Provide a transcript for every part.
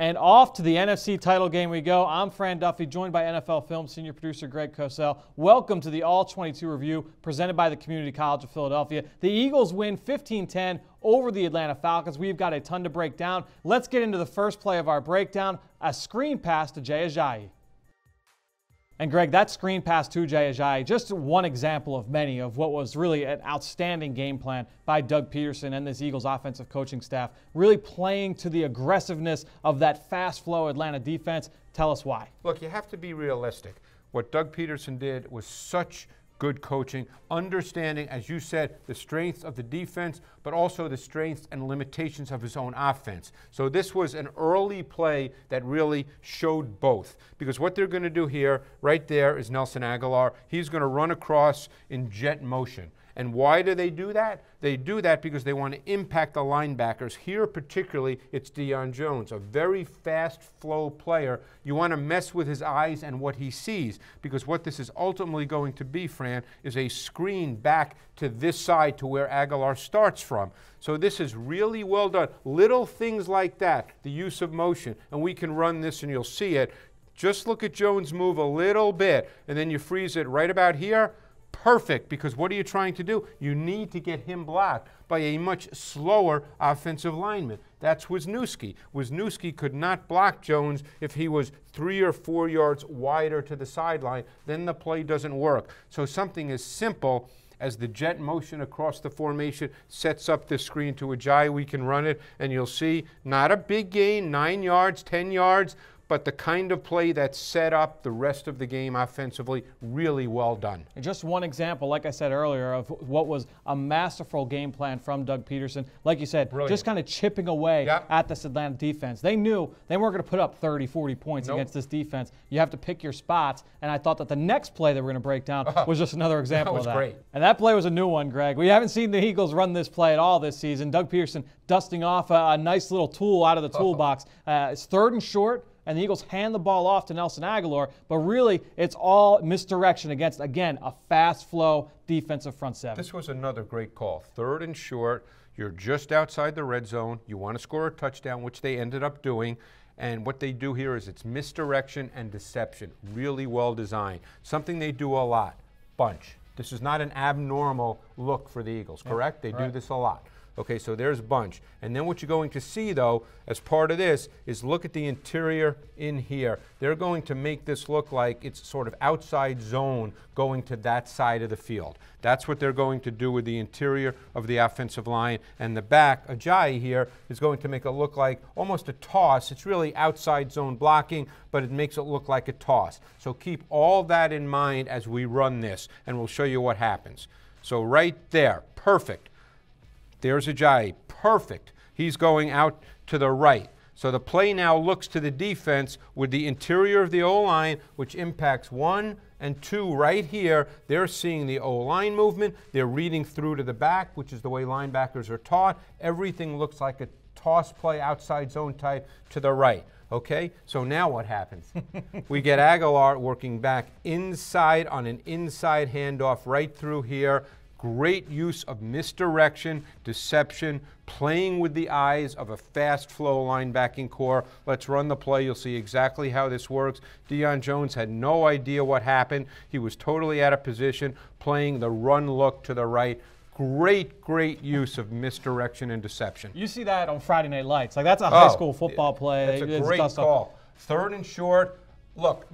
And off to the NFC title game we go. I'm Fran Duffy, joined by NFL Film senior producer Greg Cosell. Welcome to the All-22 review presented by the Community College of Philadelphia. The Eagles win 15-10 over the Atlanta Falcons. We've got a ton to break down. Let's get into the first play of our breakdown, a screen pass to Jay Ajayi. And Greg, that screen pass to Jay Ajayi, just one example of many of what was really an outstanding game plan by Doug Peterson and this Eagles offensive coaching staff, really playing to the aggressiveness of that fast flow Atlanta defense. Tell us why. Look, you have to be realistic. What Doug Peterson did was such good coaching, understanding, as you said, the strengths of the defense, but also the strengths and limitations of his own offense. So this was an early play that really showed both. Because what they're going to do here, right there, is Nelson Agholor. He's going to run across in jet motion. And why do they do that? They do that because they want to impact the linebackers. Here particularly, it's Deion Jones, a very fast flow player. You want to mess with his eyes and what he sees, because what this is ultimately going to be, Fran, is a screen back to this side to where Agholor starts from. So this is really well done. Little things like that, the use of motion, and we can run this and you'll see it. Just look at Jones move a little bit, and then you freeze it right about here. Perfect, because what are you trying to do? You need to get him blocked by a much slower offensive lineman. That's Wisniewski. Wisniewski could not block Jones if he was 3 or 4 yards wider to the sideline. Then the play doesn't work. So something as simple as the jet motion across the formation sets up this screen to Ajayi. We can run it, and you'll see not a big gain, 9 yards, 10 yards, but the kind of play that set up the rest of the game offensively, really well done. And just one example, like I said earlier, of what was a masterful game plan from Doug Peterson. Like you said, brilliant. Just kind of chipping away at this Atlanta defense. They knew they weren't going to put up 30, 40 points against this defense. You have to pick your spots, and I thought that the next play that we're going to break down was just another example of that. Great. And that play was a new one, Greg. We haven't seen the Eagles run this play at all this season. Doug Peterson dusting off a nice little tool out of the toolbox. It's 3rd and short. And the Eagles hand the ball off to Nelson Agholor, but really it's all misdirection against, again, a fast flow defensive front seven. This was another great call. 3rd and short, you're just outside the red zone, you want to score a touchdown, which they ended up doing, and what they do here is it's misdirection and deception, really well designed. Something they do a lot, bunch. This is not an abnormal look for the Eagles, correct? They do this a lot. Okay, so there's bunch. And then what you're going to see, though, as part of this, is look at the interior in here. They're going to make this look like it's sort of outside zone going to that side of the field. That's what they're going to do with the interior of the offensive line. And the back, Ajayi here, is going to make it look like almost a toss. It's really outside zone blocking, but it makes it look like a toss. So keep all that in mind as we run this, and we'll show you what happens. So right there, perfect. There's Ajayi, perfect. He's going out to the right. So the play now looks to the defense with the interior of the O-line, which impacts 1 and 2 right here. They're seeing the O-line movement. They're reading through to the back, which is the way linebackers are taught. Everything looks like a toss play, outside zone type to the right. Okay, so now what happens? We get Agholor working back inside on an inside handoff right through here. Great use of misdirection, deception, playing with the eyes of a fast flow linebacking core. Let's run the play. You'll see exactly how this works. Deion Jones had no idea what happened. He was totally out of position, playing the run look to the right. Great, great use of misdirection and deception. You see that on Friday Night Lights. Like, that's a high school football play. That's a great call. 3rd and short. Look,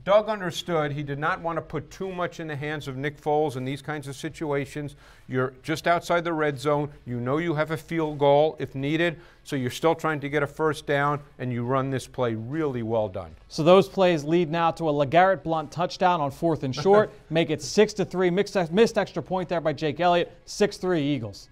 Doug understood he did not want to put too much in the hands of Nick Foles in these kinds of situations. You're just outside the red zone. You know you have a field goal if needed, so you're still trying to get a 1st down, and you run this play really well done. So those plays lead now to a LeGarrette Blount touchdown on 4th and short, make it 6-3. Missed extra point there by Jake Elliott, 6-3 Eagles.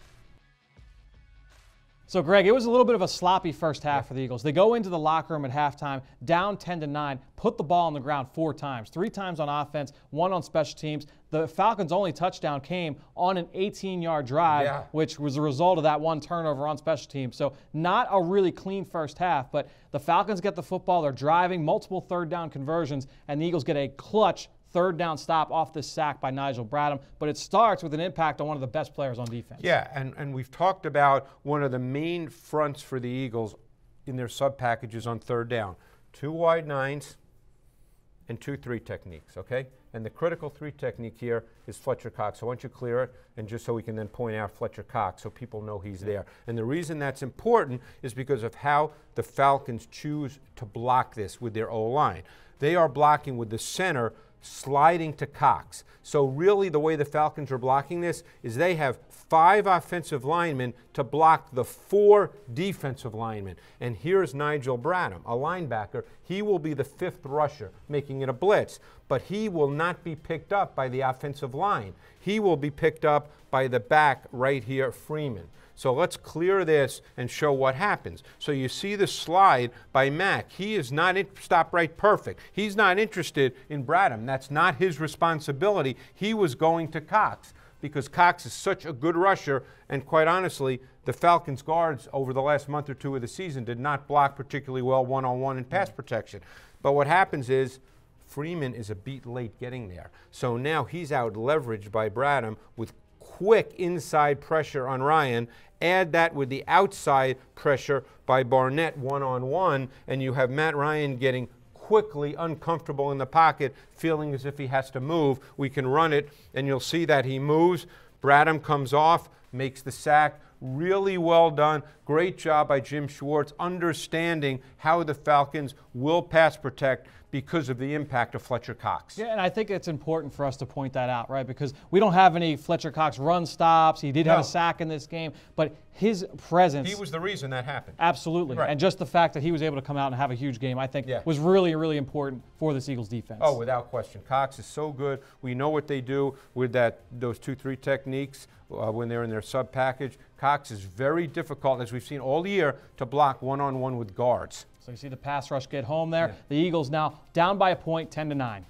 So, Greg, it was a little bit of a sloppy first half for the Eagles. They go into the locker room at halftime, down 10-9, put the ball on the ground 4 times, 3 times on offense, 1 on special teams. The Falcons' only touchdown came on an 18-yard drive, which was a result of that 1 turnover on special teams. So not a really clean first half, but the Falcons get the football. They're driving, multiple 3rd down conversions, and the Eagles get a clutch 3rd down stop off this sack by Nigel Bradham, but it starts with an impact on one of the best players on defense. Yeah, and we've talked about one of the main fronts for the Eagles in their sub packages on third down. 2 wide 9s and 2-3 techniques, okay? And the critical 3 technique here is Fletcher Cox. So why don't you clear it, and just so we can then point out Fletcher Cox so people know he's there. And the reason that's important is because of how the Falcons choose to block this with their O-line. They are blocking with the center sliding to Cox. So really the way the Falcons are blocking this is they have 5 offensive linemen to block the 4 defensive linemen. And here's Nigel Bradham, a linebacker. He will be the 5th rusher, making it a blitz. But he will not be picked up by the offensive line. He will be picked up by the back right here, Freeman. So let's clear this and show what happens. So you see the slide by Mack. He is not stop right perfect. He's not interested in Bradham. That's not his responsibility. He was going to Cox because Cox is such a good rusher, and quite honestly, the Falcons guards over the last month or 2 of the season did not block particularly well one-on-one in pass protection. But what happens is Freeman is a beat late getting there. So now he's out leveraged by Bradham with quick inside pressure on Ryan. Add that with the outside pressure by Barnett one-on-one, and you have Matt Ryan getting quickly uncomfortable in the pocket, feeling as if he has to move. We can run it, and you'll see that he moves. Bradham comes off, makes the sack. Really well done. Great job by Jim Schwartz understanding how the Falcons will pass protect because of the impact of Fletcher Cox. Yeah, and I think it's important for us to point that out, right? Because we don't have any Fletcher Cox run stops. He did have a sack in this game, but his presence... He was the reason that happened. Absolutely. Right. And just the fact that he was able to come out and have a huge game, I think, was really, really important for this Eagles defense. Oh, without question. Cox is so good. We know what they do with those 2-3 techniques when they're in their sub package. Cox is very difficult, as we've seen all year, to block one-on-one with guards. So you see the pass rush get home there. Yeah. The Eagles now down by a point, 10-9.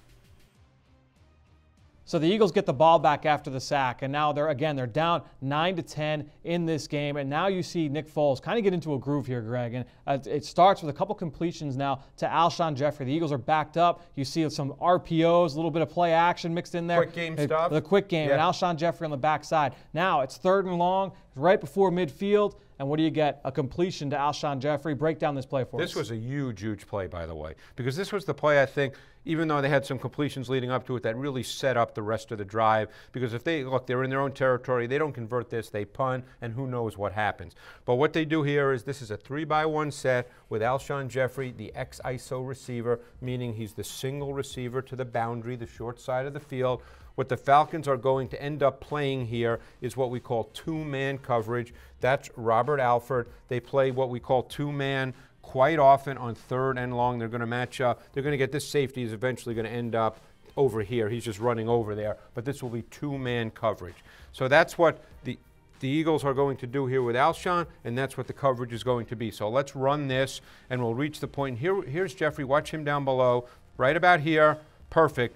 So the Eagles get the ball back after the sack, and now they're down 9-10 in this game. And now you see Nick Foles kind of get into a groove here, Greg. And it starts with a couple completions now to Alshon Jeffrey. The Eagles are backed up. You see some RPOs, a little bit of play action mixed in there. Quick game stuff. The quick game, and Alshon Jeffrey on the backside. Now it's 3rd and long, right before midfield. And what do you get? A completion to Alshon Jeffrey. Break down this play for us. This was a huge, huge play, by the way, because this was the play, I think, even though they had some completions leading up to it, that really set up the rest of the drive. Because if they're in their own territory, they don't convert this, they punt, and who knows what happens. But what they do here is this is a 3-by-1 set with Alshon Jeffrey, the ex-ISO receiver, meaning he's the single receiver to the boundary, the short side of the field. What the Falcons are going to end up playing here is what we call 2-man coverage. That's Robert Alford. They play what we call 2-man quite often on 3rd and long. They're going to match up. They're going to get this safety is eventually going to end up over here. He's just running over there. But this will be 2-man coverage. So that's what the Eagles are going to do here with Alshon, and that's what the coverage is going to be. So let's run this, and we'll reach the point. Here's Jeffrey. Watch him down below. Right about here. Perfect.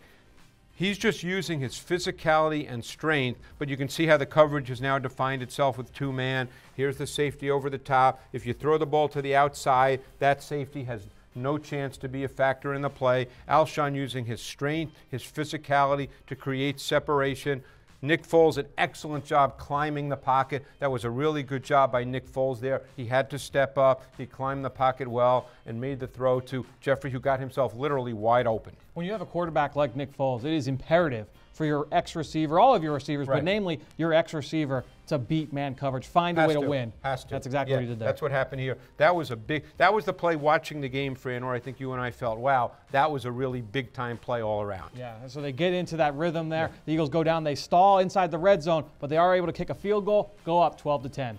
He's just using his physicality and strength, but you can see how the coverage has now defined itself with 2-man. Here's the safety over the top. If you throw the ball to the outside, that safety has no chance to be a factor in the play. Alshon using his strength, his physicality to create separation. Nick Foles, an excellent job climbing the pocket. That was a really good job by Nick Foles there. He had to step up. He climbed the pocket well and made the throw to Jeffrey, who got himself literally wide open. When you have a quarterback like Nick Foles, it is imperative for your ex-receiver, all of your receivers, but namely your ex-receiver, to beat man coverage, find a way to win. Has to. That's exactly what he did there. That's what happened here. That was the play watching the game, Fran, where I think you and I felt, wow, that was a really big-time play all around. Yeah, so they get into that rhythm there. Yeah. The Eagles go down, they stall inside the red zone, but they are able to kick a field goal, go up 12-10.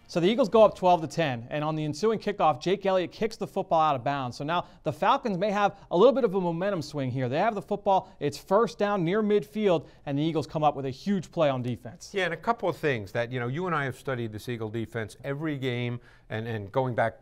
So the Eagles go up 12-10, and on the ensuing kickoff, Jake Elliott kicks the football out of bounds. So now the Falcons may have a little bit of a momentum swing here. They have the football, it's 1st down near midfield, and the Eagles come up with a huge play on defense. Yeah, and a couple of things that, you and I have studied this Eagle defense every game and going back,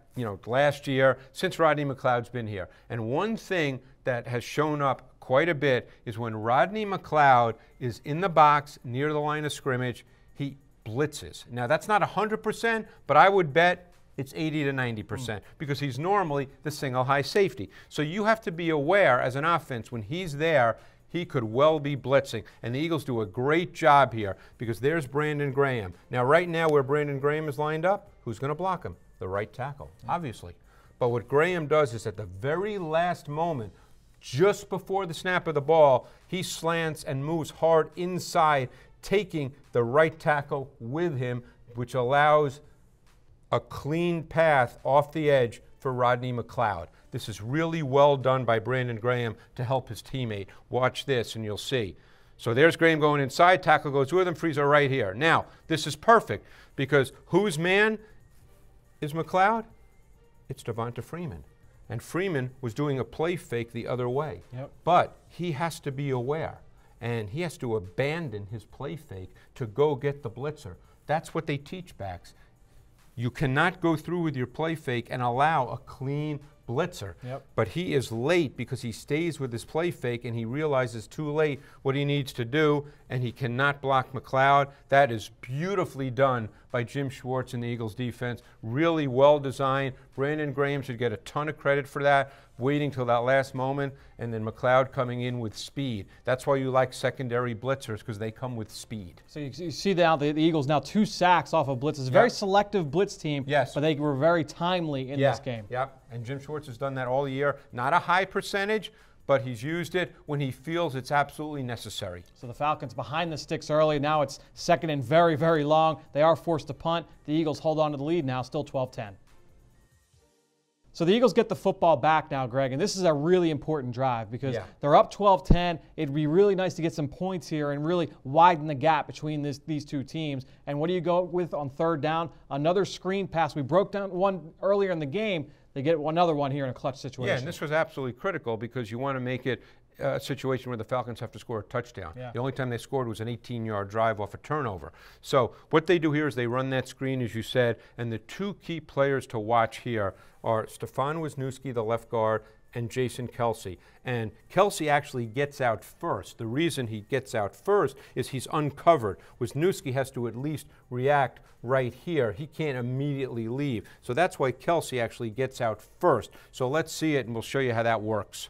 last year since Rodney McLeod's been here. And one thing that has shown up quite a bit is when Rodney McLeod is in the box near the line of scrimmage, he blitzes. Now, that's not 100%, but I would bet it's 80 to 90% because he's normally the single high safety. So you have to be aware as an offense when he's there, he could well be blitzing. And the Eagles do a great job here because there's Brandon Graham. Now, right now where Brandon Graham is lined up, who's going to block him? The right tackle, obviously. But what Graham does is at the very last moment, just before the snap of the ball, he slants and moves hard inside, taking the right tackle with him, which allows a clean path off the edge for Rodney McLeod. This is really well done by Brandon Graham to help his teammate. Watch this and you'll see. So there's Graham going inside, tackle goes with him, frees are right here. Now, this is perfect because whose man is McLeod? It's Devonta Freeman. And Freeman was doing a play fake the other way. Yep. But he has to be aware, and he has to abandon his play fake to go get the blitzer. That's what they teach backs. You cannot go through with your play fake and allow a clean blitzer. Yep. But he is late because he stays with his play fake and he realizes too late what he needs to do, and he cannot block McLeod. That is beautifully done by Jim Schwartz and the Eagles defense. Really well designed. Brandon Graham should get a ton of credit for that, waiting till that last moment, and then McLeod coming in with speed. That's why you like secondary blitzers, because they come with speed. So you see now the Eagles now 2 sacks off of blitzes. Very selective blitz team, yes, but they were very timely in this game. Yep, and Jim Schwartz has done that all year. Not a high percentage, but he's used it when he feels it's absolutely necessary. So the Falcons behind the sticks early. Now it's second and very, very long. They are forced to punt. The Eagles hold on to the lead now, still 12-10. So the Eagles get the football back now, Greg, and this is a really important drive because they're up 12-10. It'd be really nice to get some points here and really widen the gap between these two teams. And what do you go with on third down? Another screen pass. We broke down one earlier in the game. They get another one here in a clutch situation. Yeah, and this was absolutely critical because you want to make it a situation where the Falcons have to score a touchdown. Yeah. The only time they scored was an 18-yard drive off a turnover. So what they do here is they run that screen, as you said, and the 2 key players to watch here are Stefan Wisniewski, the left guard, and Jason Kelce. And Kelce actually gets out first. The reason he gets out first is he's uncovered. Wisniewski has to at least react right here. He can't immediately leave. So that's why Kelce actually gets out first. So let's see it, and we'll show you how that works.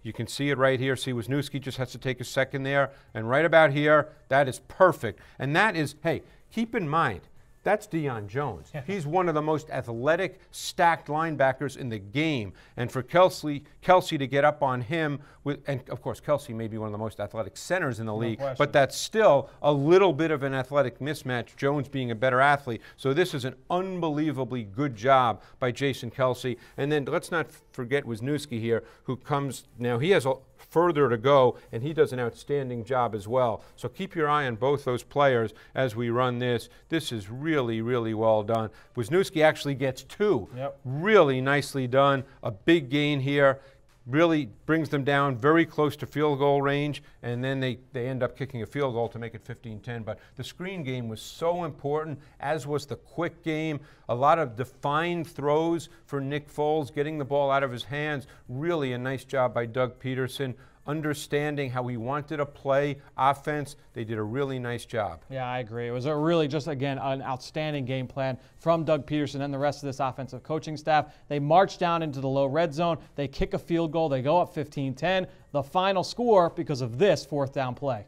You can see it right here. See, Wisniewski just has to take a second there. And right about here, that is perfect. And that is, hey, keep in mind, that's Deion Jones. He's one of the most athletic, stacked linebackers in the game. And for Kelce to get up on him, and of course, Kelce may be one of the most athletic centers in the league, but that's still a little bit of an athletic mismatch, Jones being a better athlete. So this is an unbelievably good job by Jason Kelce. And then let's not forget Wisniewski here, who comes, now he has further to go, and he does an outstanding job as well. So keep your eye on both those players as we run this. This is really, really well done. Wisniewski actually gets 2. Really nicely done. A big gain here. Really brings them down very close to field goal range, and then they end up kicking a field goal to make it 15-10. But the screen game was so important, as was the quick game. A lot of defined throws for Nick Foles, getting the ball out of his hands. Really a nice job by Doug Peterson, understanding how he wanted to play offense. They did a really nice job. Yeah, I agree. It was a really just, again, an outstanding game plan from Doug Peterson and the rest of this offensive coaching staff. They march down into the low red zone. They kick a field goal. They go up 15-10. The final score because of this 4th down play.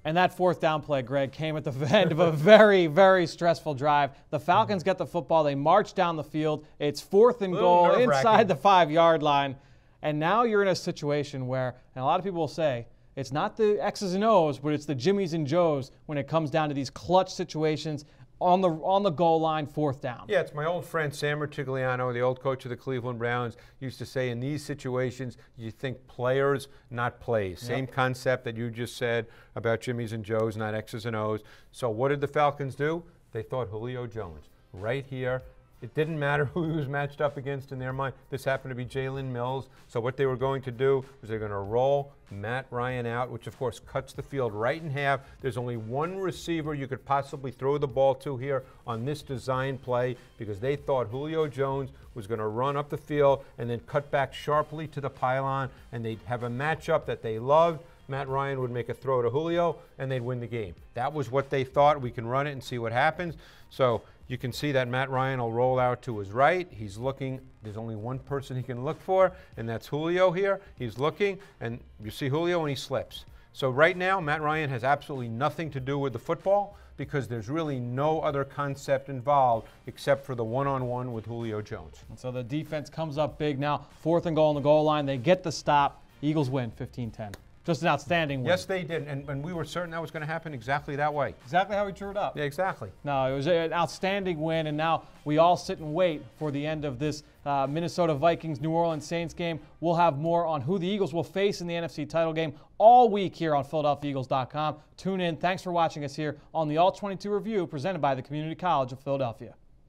And that 4th down play, Greg, came at the end of a very, very stressful drive. The Falcons get the football. They march down the field. It's 4th and goal inside the 5-yard line. And now you're in a situation where, and a lot of people will say, it's not the X's and O's, but it's the Jimmies and Joes when it comes down to these clutch situations on the goal line, 4th down. Yeah, it's my old friend Sam Martigliano, the old coach of the Cleveland Browns, used to say in these situations, you think players, not plays. Same concept that you just said about Jimmies and Joes, not X's and O's. So what did the Falcons do? They thought Julio Jones right here. It didn't matter who he was matched up against in their mind. This happened to be Jalen Mills. So what they were going to do was they're going to roll Matt Ryan out, which of course cuts the field right in half. There's only one receiver you could possibly throw the ball to here on this design play because they thought Julio Jones was going to run up the field and then cut back sharply to the pylon, and they'd have a matchup that they loved. Matt Ryan would make a throw to Julio, and they'd win the game. That was what they thought. We can run it and see what happens. So you can see that Matt Ryan will roll out to his right. He's looking. There's only one person he can look for, and that's Julio here. He's looking, and you see Julio, and he slips. So right now, Matt Ryan has absolutely nothing to do with the football because there's really no other concept involved except for the one-on-one with Julio Jones. And so the defense comes up big now. 4th and goal on the goal line. They get the stop. Eagles win 15-10. Just an outstanding win. Yes, they did, and we were certain that was going to happen exactly that way. Exactly how we drew it up. Yeah, exactly. No, it was an outstanding win, and now we all sit and wait for the end of this Minnesota Vikings New Orleans Saints game. We'll have more on who the Eagles will face in the NFC title game all week here on PhiladelphiaEagles.com. Tune in. Thanks for watching us here on the All-22 Review presented by the Community College of Philadelphia.